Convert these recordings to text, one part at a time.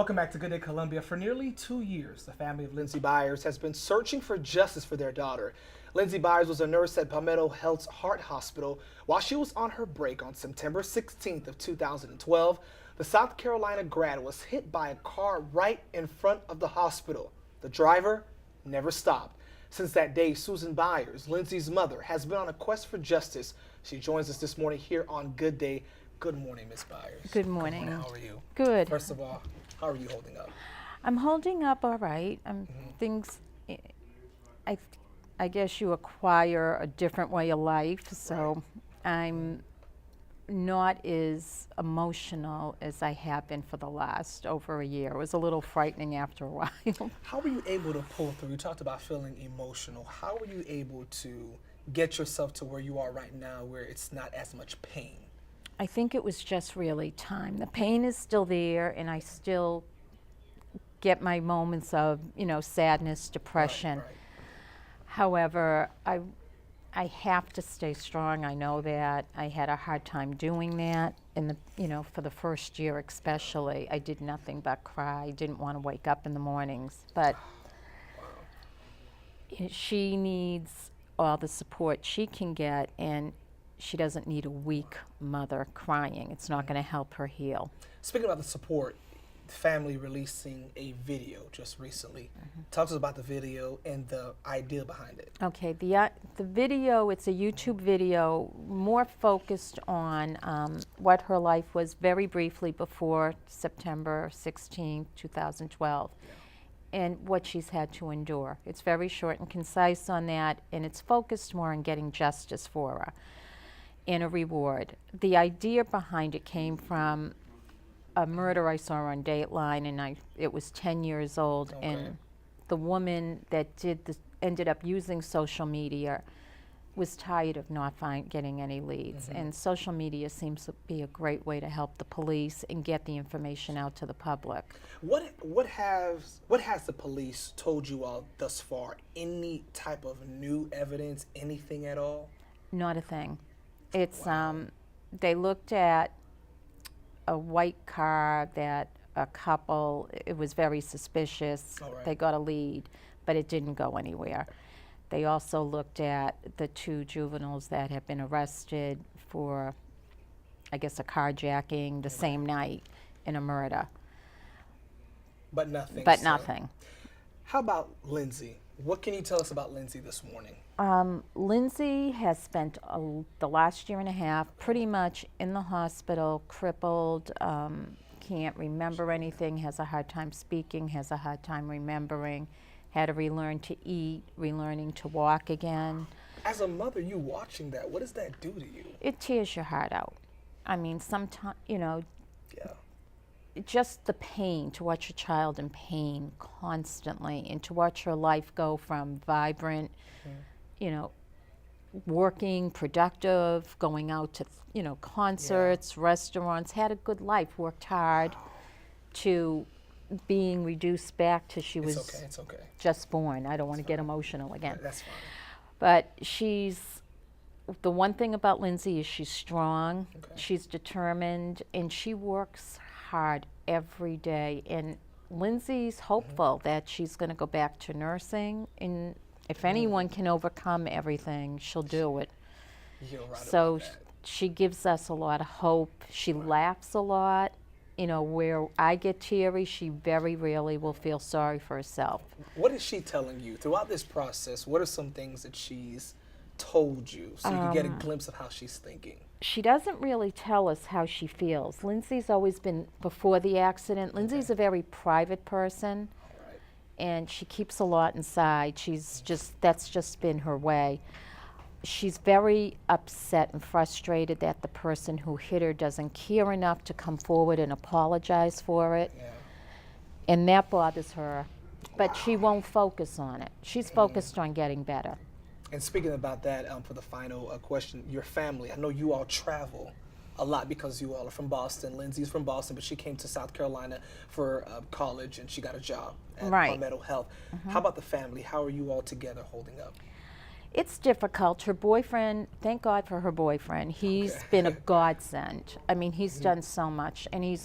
Welcome back to Good Day Columbia. For nearly 2 years, the family of Lindsay Bires has been searching for justice for their daughter. Lindsay Bires was a nurse at Palmetto Health's Heart Hospital while she was on her break on September 16th of 2012. The South Carolina grad was hit by a car right in front of the hospital. The driver never stopped. Since that day, Susan Bires, Lindsay's mother, has been on a quest for justice. She joins us this morning here on Good Day. Good morning, Miss Bires. Good morning. How are you? Good. First of all, how are you holding up? I'm holding up all right. Things, I guess you acquire a different way of life, so I'm not as emotional as I have been for the last over a year. It was a little frightening after a while. How were you able to pull through? You talked about feeling emotional. How were you able to get yourself to where you are right now, where it's not as much pain? I think it was just really time. The pain is still there, and I still get my moments of, sadness, depression. Right. However, I have to stay strong. I know that. I had a hard time doing that for the first year especially. I did nothing but cry. I didn't want to wake up in the mornings. But she needs all the support she can get, and she doesn't need a weak mother crying. It's not going to help her heal. Speaking about the support, the family releasing a video just recently. Talk to us about the video and the idea behind it. Okay, the video, it's a YouTube video more focused on what her life was very briefly before September 16, 2012. And what she's had to endure. It's very short and concise on that, and it's focused more on getting justice for her and a reward. The idea behind it came from a murder I saw on Dateline, and it was 10 years old, and the woman that did this ended up using social media was tired of not getting any leads, and social media seems to be a great way to help the police and get the information out to the public. What has the police told you all thus far? Any type of new evidence, anything at all? Not a thing. It's they looked at a white car that a couple, it was very suspicious. They got a lead, but it didn't go anywhere. They also looked at the 2 juveniles that have been arrested for, I guess, a carjacking the same night in a murder. But nothing. But nothing. How about Lindsay? What can you tell us about Lindsay this morning? Lindsay has spent the last year and a half pretty much in the hospital, crippled, can't remember anything, has a hard time speaking, has a hard time remembering, had to relearn to eat, relearning to walk again. As a mother, you watching that, what does that do to you? It tears your heart out. I mean, sometimes, just the pain, to watch a child in pain constantly, and to watch her life go from vibrant, working, productive, going out to, concerts, restaurants, had a good life, worked hard, to being reduced back to she was just born. I don't want to get emotional again. That's fine. But the one thing about Lindsay is she's strong, she's determined, and she works hard every day. And Lindsay's hopeful that she's going to go back to nursing, and if anyone can overcome everything, she'll do it. So she gives us a lot of hope. She laughs a lot. Where I get teary, she very rarely will feel sorry for herself. What is she telling you throughout this process? What are some things that she's told you so you can get a glimpse of how she's thinking? She doesn't really tell us how she feels. Lindsay's always been, before the accident, Lindsay's a very private person, and she keeps a lot inside. That's just been her way. She's very upset and frustrated that the person who hit her doesn't care enough to come forward and apologize for it. And that bothers her. But she won't focus on it. She's focused on getting better. And speaking about that, for the final question, your family, I know you all travel a lot because you all are from Boston. Lindsay's from Boston, but she came to South Carolina for college, and she got a job at Palmetto Health. How about the family? How are you all together holding up? It's difficult. Her boyfriend, thank God for her boyfriend. He's been a godsend. I mean, he's done so much, and he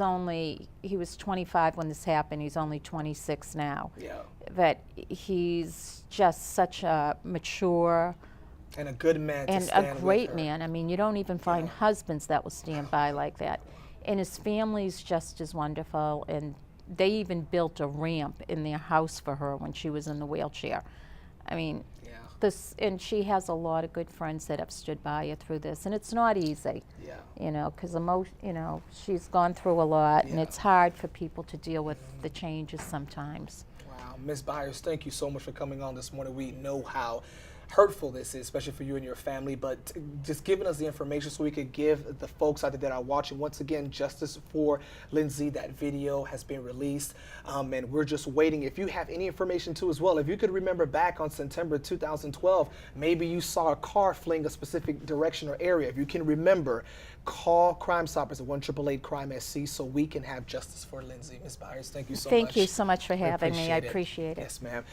was 25 when this happened. He's only 26 now. Yeah. But he's just such a mature And a good man to and stand a with great her. man. I mean, you don't even find husbands that will stand by like that. And his family's just as wonderful, and they even built a ramp in their house for her when she was in the wheelchair. I mean, and she has a lot of good friends that have stood by her through this, and it's not easy. Yeah. You know, because she's gone through a lot, and it's hard for people to deal with the changes sometimes. Wow, Ms. Bires, thank you so much for coming on this morning. We know how hurtful this is, especially for you and your family, but just giving us the information so we could give the folks out there that are watching, once again, justice for Lindsay. That video has been released, and we're just waiting. If you have any information too as well, if you could remember back on September 2012, maybe you saw a car fleeing a specific direction or area. If you can remember, call Crime Stoppers at 1-888-CRIME-SC so we can have justice for Lindsay. Ms. Bires, thank you so much. Thank you so much for having me. I appreciate it. Yes, ma'am.